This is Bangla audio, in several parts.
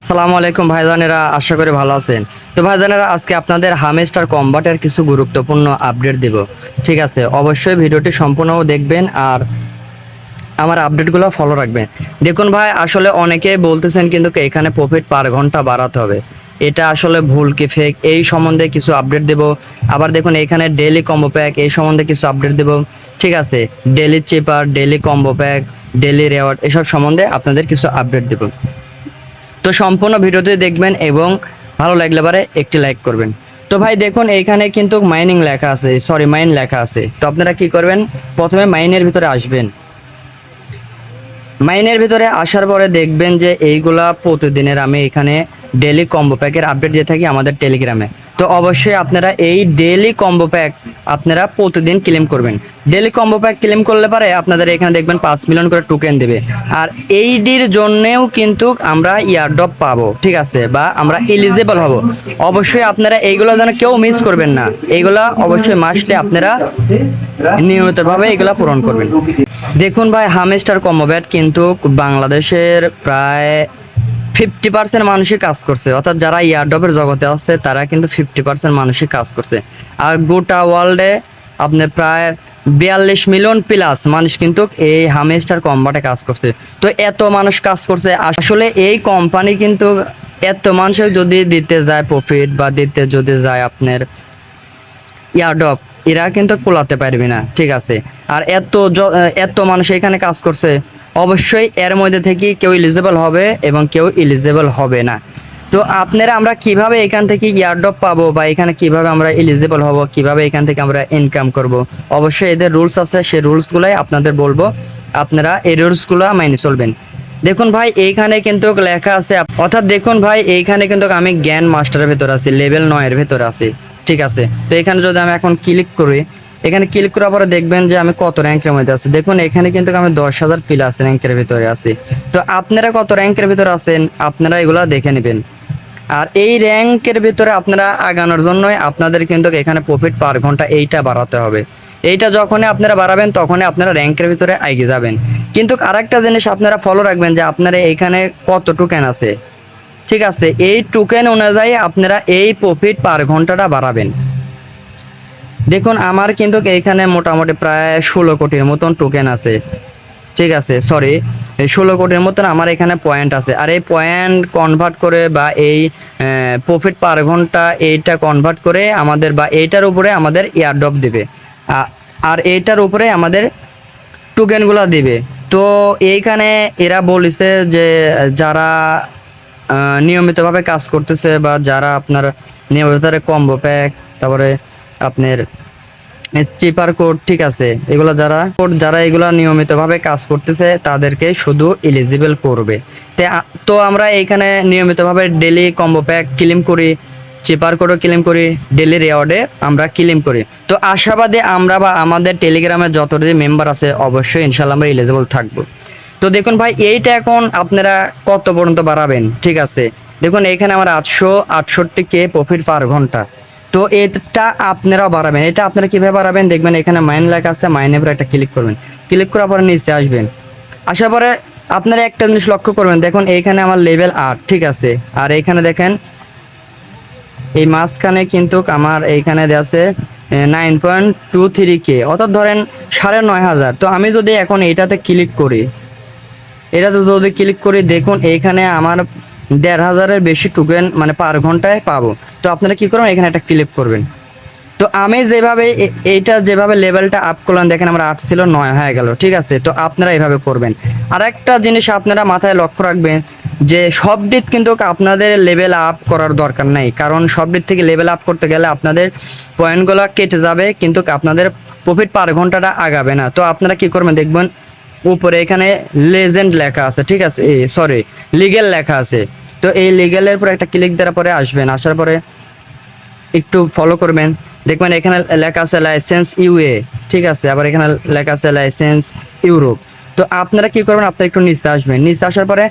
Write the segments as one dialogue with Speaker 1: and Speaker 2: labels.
Speaker 1: আসসালামু আলাইকুম ভাইজানেরা, আশা করি ভালো আছেন। তো ভাইজানেরা, আজকে আপনাদের হামেস্টার কম্বাটের কিছু গুরুত্বপূর্ণ আপডেট দিব। ঠিক আছে, অবশ্যই ভিডিওটি সম্পূর্ণ দেখবেন আর আমার আপডেটগুলো ফলো রাখবেন। দেখুন ভাই, আসলে অনেকে বলতেছেন কিন্তু এখানে প্রফিট পার ঘন্টা বাড়াতে হবে। এটা আসলে ভুল কি ফেক এই সম্বন্ধে কিছু আপডেট দেব। আবার দেখুন এখানে ডেইলি কম্বো প্যাক এই সম্বন্ধে কিছু আপডেট দেব। ঠিক আছে, ডেইলি চিপার, daily combo pack, daily reward এসব সম্বন্ধে আপনাদের কিছু আপডেট দেব। তো সম্পূর্ণ ভিডিওটি দেখবেন এবং ভালো লাগলে পারে একটি লাইক করবেন। তো ভাই দেখুন এইখানে কিন্তু মাইনিং লেখা আছে, সরি মাইন লেখা আছে। তো আপনারা কি করবেন, প্রথমে মাইনের ভিতরে আসবেন। মাইনের ভিতরে আসার পরে দেখবেন যে এইগুলা প্রতিদিনের আমি এখানে ডেইলি কম্বো প্যাকের আপডেট দিয়ে থাকি আমাদের টেলিগ্রামে। তো অবশ্যই আপনারা এই ডেইলি কম্বো প্যাক আপনারা প্রতিদিন ক্লেম করবেন। ডেইলি কম্বো প্যাক ক্লেম করলে পারে আপনাদের এখানে দেখবেন 5 মিলিয়ন করে টোকেন দেবে। আর এইডির জন্যেও কিন্তু আমরা ইয়ারড্রপ পাবো, ঠিক আছে, বা আমরা এলিজিবল হব। অবশ্যই আপনারা এইগুলো যেন কেউ মিস করবেন না। এইগুলা অবশ্যই মাসলে আপনারা নিয়মিতভাবে এগুলা পূরণ করবেন। দেখুন ভাই, হামেস্টার কম্বোব্যাট কিন্তু বাংলাদেশের প্রায় 50% মানুষই কাজ করছে, অর্থাৎ যারা ইয়ারড্রপের জগতে আছে তারা কিন্তু 50% মানুষই কাজ করছে। আর গোটা ওয়ার্ল্ডে আপনি প্রায় 42 মিলিয়ন প্লাস মানুষ কিন্তু এই হামেস্টার কম্বাটে কাজ করছে। তো এত মানুষ কাজ করছে, আসলে এই কোম্পানি কিন্তু এত মানুষের যদি দিতে যায় প্রফিট বা দিতে যদি যায় আপনার ইয়ারড্রপ, এরা কিন্তু কোলাতে পারবে না, ঠিক আছে। আর এত মানুষ এখানে কাজ করছে, অবশ্যই এর মধ্যে থেকে কেউ এলিজিবল হবে এবং কেউ এলিজিবল হবে না। তো আপনারা আমরা কিভাবে এখান থেকে ইয়ারড্রপ পাবো বা এখানে কিভাবে আমরা এলিজিবল হব, কিভাবে এখান থেকে আমরা ইনকাম করব, অবশ্যই এদের রুলস আছে, সেই রুলসগুলাই আপনাদের বলবো। আপনারা এই রুলসগুলো মেনে চলবেন। দেখুন ভাই, এইখানে কিন্তু লেখা আছে, অর্থাৎ দেখুন ভাই এইখানে কিন্তু আমি জ্ঞান মাস্টারের ভেতর আছি, লেভেল 9 ভেতর আছি, ঠিক আছে। তো এখানে যদি আমি এখন ক্লিক করি, এখানে ক্লিক করার পরে দেখবেন যে আমি কত র্যাঙ্কের মধ্যে আছি। দেখুন এখানে কিন্তু আমি 10,000 প্লাস র্যাঙ্কের ভিতরে আছি। তো আপনারা কত র্যাঙ্কের ভিতরে আছেন আপনারা এগুলা দেখে নেবেন। আর এই র্যাঙ্কের ভিতরে আপনারা আগানোর জন্যই আপনাদের কিন্তু এখানে প্রফিট পার ঘন্টা এইটা বাড়াতে হবে। এইটা যখনই আপনারা বাড়াবেন তখনই আপনারা র্যাঙ্কের ভিতরে এগিয়ে যাবেন। কিন্তু আরেকটা জিনিস আপনারা ফলো রাখবেন যে আপনারা এইখানে কত টোকেন আছে, ঠিক আছে, এই টোকেন অনুযায়ী আপনারা এই প্রফিট পার ঘন্টাটা বাড়াবেন। দেখুন আমার কিন্তু এইখানে মোটামুটি প্রায় 16 কোটির মতন টোকেন আছে, ঠিক আছে, সরি 16 কোটির মতন আমার এখানে পয়েন্ট আছে। আর এই পয়েন্ট কনভার্ট করে বা এই প্রফিট পার ঘন্টা এইটা কনভার্ট করে আমাদের বা এইটার উপরে আমাদের এয়ারড্রপ দিবে, আর এইটার উপরে আমাদের টোকেনগুলো দিবে। তো এইখানে এরা বলেছে যে যারা নিয়মিতভাবে কাজ করতেছে বা যারা আপনার নিয়মিতভাবে কম্বো প্যাক, তারপরে আপনার চিপার কোড, ঠিক আছে, এগুলো যারা এগুলো নিয়মিতভাবে কাজ করতেছে তাদেরকে শুধু এলিজিবল করবে। তো আমরা এইখানে নিয়মিতভাবে ডেলি কম্বো প্যাক ক্লেম করি, চিপার কোডও ক্লেম করি, ডেলি রেওয়ার্ডে আমরা ক্লেম করি। তো আশাবাদে আমরা বা আমাদের টেলিগ্রামের যতটি মেম্বার আছে অবশ্যই ইনশাল্লাহ আমরা এলিজিবল থাকবো। তো দেখুন ভাই, এইটা এখন আপনারা কত পর্যন্ত বাড়াবেন, ঠিক আছে। দেখুন এখানে আমার 868K প্রফিট পার ঘন্টা। তো এটা আপনারাও বাড়াবেন। এটা আপনারা কিভাবে বাড়াবেন, দেখবেন এখানে মাইন লেখা আছে, মাইনের উপরে একটা ক্লিক করবেন। ক্লিক করার পরে নিচে আসবেন, আসার পরে আপনারা একটা জিনিস লক্ষ্য করবেন। দেখুন এইখানে আমার লেভেল 8, ঠিক আছে। আর এইখানে দেখেন এই মাঝখানে কিন্তু আমার এইখানে আছে 9.23K, অর্থাৎ ধরেন 9,500। তো আমি যদি এখন এইটাতে ক্লিক করি, এটাতে যদি ক্লিক করি, দেখুন এইখানে আমার 1,500-এর বেশি টোকেন মানে পার ঘন্টায় পাবো। তো আপনারা কি করবেন, এখানে একটা ক্লিক করবেন। তো আমি যেভাবে এইটা যেভাবে লেভেলটা আপ করলাম, দেখেন আমরা 8 ছিল 9 হয়ে গেল, ঠিক আছে। তো আপনারা এইভাবে করবেন। আর একটা জিনিস আপনারা মাথায় লক্ষ্য রাখবেন যে সব দিক কিন্তু আপনাদের লেভেল আপ করার দরকার নাই, কারণ সব দিক থেকে লেভেল আপ করতে গেলে আপনাদের পয়েন্টগুলো কেটে যাবে কিন্তু আপনাদের প্রফিট পার ঘন্টাটা আগাবে না। তো আপনারা কি করবেন, দেখবেন উপরে এখানে লেজেন্ড লেখা আছে, ঠিক আছে, সরি লিগেল লেখা আছে। তো এই লিগেলের পরে একটা ক্লিক দেওয়ার পরে আসবেন, আসার পরে একটু ফলো করবেন। দেখবেন এখানে লেখা আছে লাইসেন্স ইউএ, ঠিক আছে, আবার এখানে লেখা আছে লাইসেন্স ইউরোপ। তো আপনারা কি করবেন, আপনারা একটু নিচে আসবেন। নিচে আসার পরে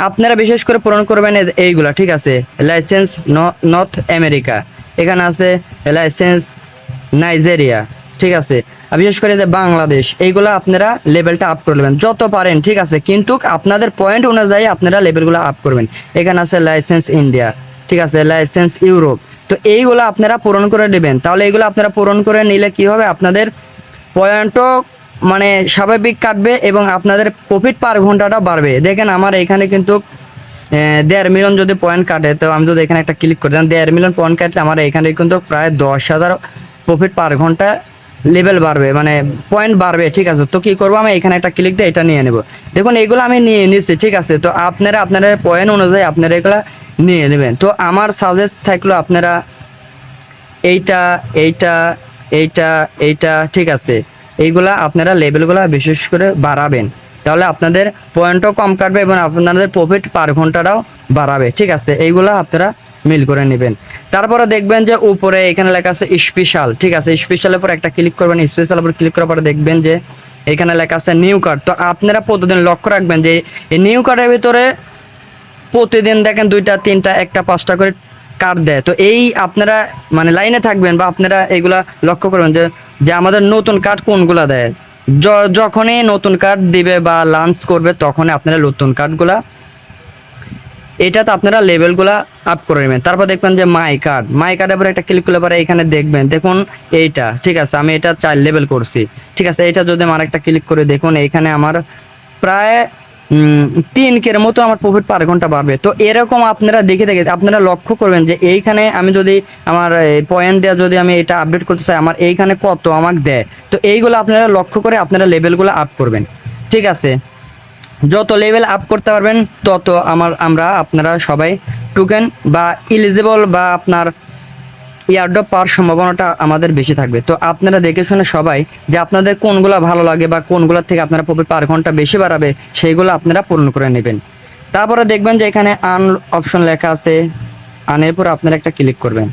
Speaker 1: আপনারা বিশেষ করে পূরণ করবেন এইগুলা, ঠিক আছে। লাইসেন্স নর্থ আমেরিকা, এখানে আছে লাইসেন্স নাইজেরিয়া, ঠিক আছে। বিশেষ করে যে বাংলাদেশ, এইগুলো আপনারা লেভেলটা আপ করে নেবেন যত পারেন, ঠিক আছে। কিন্তু আপনাদের পয়েন্ট অনুযায়ী আপনারা লেভেলগুলো আপ করবেন। এখানে আছে লাইসেন্স ইন্ডিয়া, ঠিক আছে, লাইসেন্স ইউরোপ। তো এইগুলো আপনারা পূরণ করে নেবেন। তাহলে এইগুলো আপনারা পূরণ করে নিলে কি হবে, আপনাদের পয়েন্টও মানে স্বাভাবিক কাটবে এবং আপনাদের প্রফিট পার ঘন্টাটাও বাড়বে। দেখেন আমার এখানে কিন্তু 1.5 মিলিয়ন যদি পয়েন্ট কাটে, তো আমি যদি এখানে একটা ক্লিক করি, 1.5 মিলিয়ন পয়েন্ট কাটলে আমার এখানে কিন্তু প্রায় 10,000 প্রফিট পার ঘন্টা লেভেল বাড়বে, মানে পয়েন্ট বাড়বে, ঠিক আছে। তো কি করবো, আমি এখানে একটা ক্লিক দিয়ে এটা নিয়ে নেব। দেখুন এইগুলো আমি নিয়ে নিচ্ছি, ঠিক আছে। তো আপনারা আপনাদের পয়েন্ট অনুযায়ী আপনারা এগুলো নিয়ে নেবেন। তো আমার সাজেস্ট থাকলো আপনারা এইটা এইটা এইটা এইটা, ঠিক আছে, এইগুলা আপনারা লেভেলগুলো বিশেষ করে বাড়াবেন। তাহলে আপনাদের পয়েন্টও কম কাটবে এবং আপনাদের প্রফিট পার ঘন্টাটাও বাড়াবে, ঠিক আছে। এইগুলা আপনারা মিল করে নেবেন। তারপরে দেখবেন যে উপরে এখানে লেখা আছে স্পেশাল, ঠিক আছে। স্পেশালের উপর একটা ক্লিক করবেন। স্পেশালের উপর ক্লিক করার পরে দেখবেন যে এখানে লেখা আছে নিউ কার্ড। তো আপনারা প্রতিদিন লক্ষ্য রাখবেন যে এই নিউ কার্ডের ভিতরে প্রতিদিন দেখেন 2টা 3টা 1টা 5টা করে কার্ড দেয়। তো এই আপনারা মানে লাইনে থাকবেন বা আপনারা এগুলা লক্ষ্য করবেন যে যে আমাদের নতুন কার্ড কোনগুলা দেয়। যখনই নতুন কার্ড দিবে বা লঞ্চ করবে তখনই আপনারা নতুন কার্ডগুলা এটাতে আপনারা লেভেলগুলা আপ করে নেবেন। তারপর দেখবেন যে মাই কার্ডের উপরে একটা ক্লিক করলে পরে এখানে দেখবেন, দেখুন এইটা, ঠিক আছে, আমি এটা 4 লেভেল করছি, ঠিক আছে। এটা যদি আমার একটা ক্লিক করে দেখুন এইখানে আমার প্রায় 3K মতো আমার প্রফিট পার ঘন্টা বাড়বে। তো এরকম আপনারা দেখে দেখে আপনারা লক্ষ্য করবেন যে এইখানে আমি যদি আমার পয়েন্ট দেওয়া যদি আমি এটা আপডেট করতে চাই, আমার এইখানে কত আমাকে দেয়। তো এইগুলো আপনারা লক্ষ্য করে আপনারা লেভেলগুলো আপ করবেন, ঠিক আছে। যত লেভেল আপ করতে পারবেন তত আপনারা সবাই টোকেন বা এলিজিবল বা আপনার ইয়ারড্রপ পাওয়ার সম্ভাবনাটা আমাদের বেশি থাকবে। তো আপনারা দেখে শুনে সবাই যে আপনাদের কোনগুলো ভালো লাগে বা কোনগুলোর থেকে আপনারা প্রফিট পার ঘন্টা বেশি বাড়াবে সেইগুলো আপনারা পূরণ করে নেবেন। তারপরে দেখবেন যে এখানে আন অপশন লেখা আছে, আনের পর আপনারা একটা ক্লিক করবেন।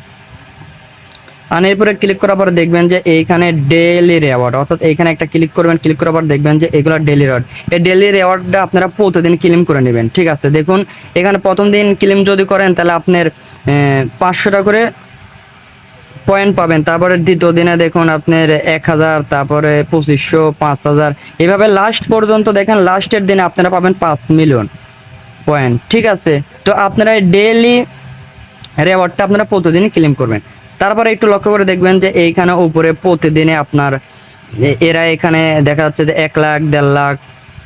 Speaker 1: আনের পরে ক্লিক করার পর দেখবেন যে এইখানে ডেইলি রেওয়ার্ড, অর্থাৎ এইখানে একটা ক্লিক করবেন। ক্লিক করার পর দেখবেন যে এগুলো ডেইলি রেওয়ার্ড। এই ডেইলি রেওয়ার্ডটা আপনারা প্রতিদিন ক্লেম করে নেবেন, ঠিক আছে। দেখুন এখানে প্রথম দিন ক্লেম যদি করেন তাহলে আপনার 500 টাকা করে পয়েন্ট পাবেন। তারপরে দ্বিতীয় দিনে দেখুন আপনার 1000, তারপরে 2500, 5000, এভাবে লাস্ট পর্যন্ত দেখেন লাস্টের দিনে আপনারা পাবেন 5 মিলিয়ন পয়েন্ট, ঠিক আছে। তো আপনারা ডেইলি রেওয়ার্ডটা আপনারা প্রতিদিনই ক্লেম করবেন। তারপরে একটু লক্ষ্য করে দেখবেন যে এইখানে উপরে প্রতিদিনে আপনার এরা এখানে দেখা যাচ্ছে যে 1 লাখ, 1.5 লাখ,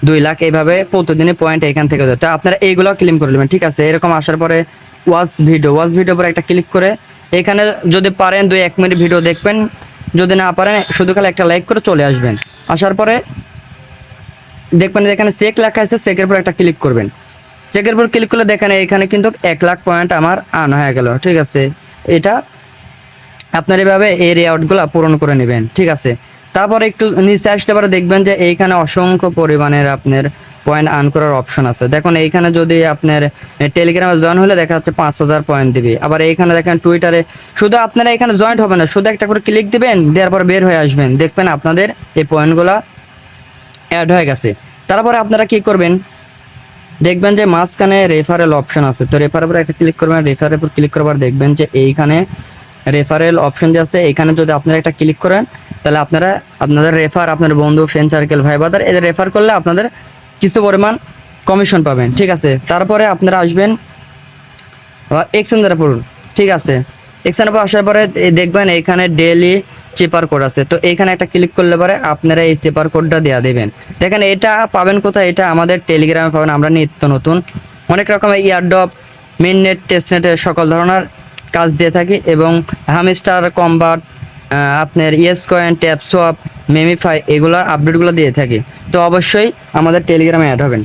Speaker 1: 2 লাখ এইভাবে প্রতিদিনে পয়েন্ট এখান থেকে দেয়। তো আপনারা এইগুলো ক্লেম করে নেবেন, ঠিক আছে। এরকম আসার পরে ওয়াচ ভিডিও পরে একটা ক্লিক করে এখানে যদি পারেন 2-1 মিনিট ভিডিও দেখবেন, যদি না পারেন শুধু খালি একটা লাইক করে চলে আসবেন। আসার পরে দেখবেন যে এখানে চেক লেখা আছে, চেকের পর একটা ক্লিক করবেন। চেকের পর ক্লিক করলে দেখেন এখানে কিন্তু 1 লাখ পয়েন্ট আমার আর্ন হয়ে গেল, ঠিক আছে। এটা আপনার এভাবে এই রেওয়ার্ডগুলো পূরণ করে নেবেন, ঠিক আছে। তারপরে একটু নিচে আসতে পারে দেখবেন যে এইখানে অসংখ্য পরিমাণের আপনার পয়েন্ট আর্ন করার অপশন আছে। দেখুন এইখানে যদি আপনার টেলিগ্রামে জয়েন হলে দেখা যাচ্ছে 5000 পয়েন্ট দিবে। আবার এইখানে দেখেন টুইটারে শুধু আপনারা এখানে জয়েন্ট হবে না, শুধু একটা করে ক্লিক দিবেন, দেওয়ার পর বের হয়ে আসবেন, দেখবেন আপনাদের এই পয়েন্টগুলো অ্যাড হয়ে গেছে। তারপরে আপনারা কি করবেন, দেখবেন যে মাঝখানে রেফারেল অপশন আছে। তো রেফারের উপর একটা ক্লিক করবেন। রেফারের উপর ক্লিক করার পর দেখবেন যে এইখানে রেফারেল অপশন যে আছে, এখানে যদি আপনারা একটা ক্লিক করেন তাহলে আপনারা আপনাদের রেফার, আপনার বন্ধু, ফ্রেন্ড সার্কেল, ভাই বাদার এদের রেফার করলে আপনাদের কিছু পরিমাণ কমিশন পাবেন, ঠিক আছে। তারপরে আপনারা আসবেন আবার এক্সচেঞ্জের উপর, ঠিক আছে। এক্সচেঞ্জের উপর আসার পরে দেখবেন এখানে ডেইলি চেপার কোড আছে। তো এইখানে একটা ক্লিক করলে পরে আপনারা এই চেপার কোডটা দেওয়া দেবেন। দেখেন এটা পাবেন কোথায়, এটা আমাদের টেলিগ্রামে পাবেন। আমরা নিত্য নতুন অনেক রকমের ইয়ারড্রপ, মেইননেট, টেস্টনেটের সকল ধরনের কাজ দিয়ে থাকি এবং হামস্টার কম্বাট, আপনার ইয়েস কয়েন, ট্যাপ সোয়াপ, মেমিফাই এগুলোর আপডেটগুলো দিয়ে থাকি। তো অবশ্যই আমাদের টেলিগ্রামে অ্যাড হবেন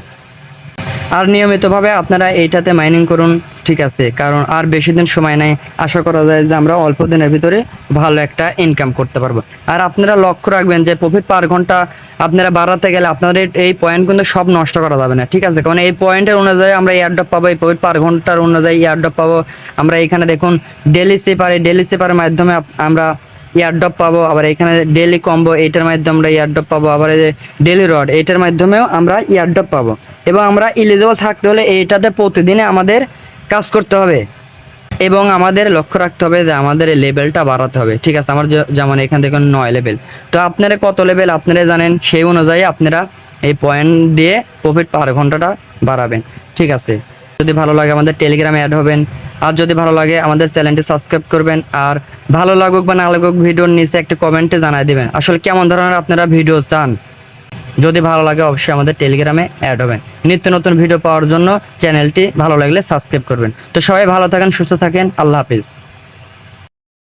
Speaker 1: আর নিয়মিতভাবে আপনারা এইটাতে মাইনিং করুন, ঠিক আছে। কারণ আর বেশি দিন সময় নেই, আশা করা যায় যে আমরা অল্প দিনের ভিতরে ভালো একটা ইনকাম করতে পারবো। আর আপনারা লক্ষ্য রাখবেন যে প্রফিট পার ঘন্টা আপনারা বাড়াতে গেলে আপনাদের এই পয়েন্ট কিন্তু সব নষ্ট করা যাবে না, ঠিক আছে। কারণ এই পয়েন্টের অনুযায়ী আমরা এয়ারড্রপ পাবো, এই প্রফিট পার ঘন্টার অনুযায়ী এয়ারড্রপ পাবো। আমরা এখানে দেখুন ডেলি সেপারের মাধ্যমে আমরা এয়ারড্রপ পাবো। আবার এখানে ডেলি কম্বো, এইটার মাধ্যমে আমরা এয়ারড্রপ পাবো। আবার এই যে ডেলি রড, এইটার মাধ্যমেও আমরা এয়ারড্রপ পাবো। এবং আমরা এলিজিবল থাকতে হলে এইটাতে প্রতিদিনে আমাদের কাজ করতে হবে। এবং আমাদের লক্ষ্য রাখতে হবে যে আমাদের এই লেভেলটা বাড়াতে হবে। ঠিক আছে, আমার যেমন এখান থেকে 9 লেভেল, তো আপনারা কত লেভেল আপনারা জানেন, সেই অনুযায়ী আপনারা এই পয়েন্ট দিয়ে প্রফিট পার ঘন্টাটা বাড়াবেন। ঠিক আছে, যদি ভালো লাগে আমাদের টেলিগ্রামে অ্যাড হবেন, আর যদি ভালো লাগে আমাদের চ্যানেলটি সাবস্ক্রাইব করবেন, আর ভালো লাগুক বা না লাগুক ভিডিওর নিচে একটা কমেন্টে জানাই দিবেন আসলে কেমন ধরনের আপনারা ভিডিও চান। যদি ভালো লাগে অবশ্যই আমাদের টেলিগ্রামে অ্যাড হবেন। নিত্য নতুন ভিডিও পাওয়ার জন্য চ্যানেলটি ভালো লাগলে সাবস্ক্রাইব করবেন। তো সবাই ভালো থাকেন, সুস্থ থাকেন, আল্লাহ হাফিজ।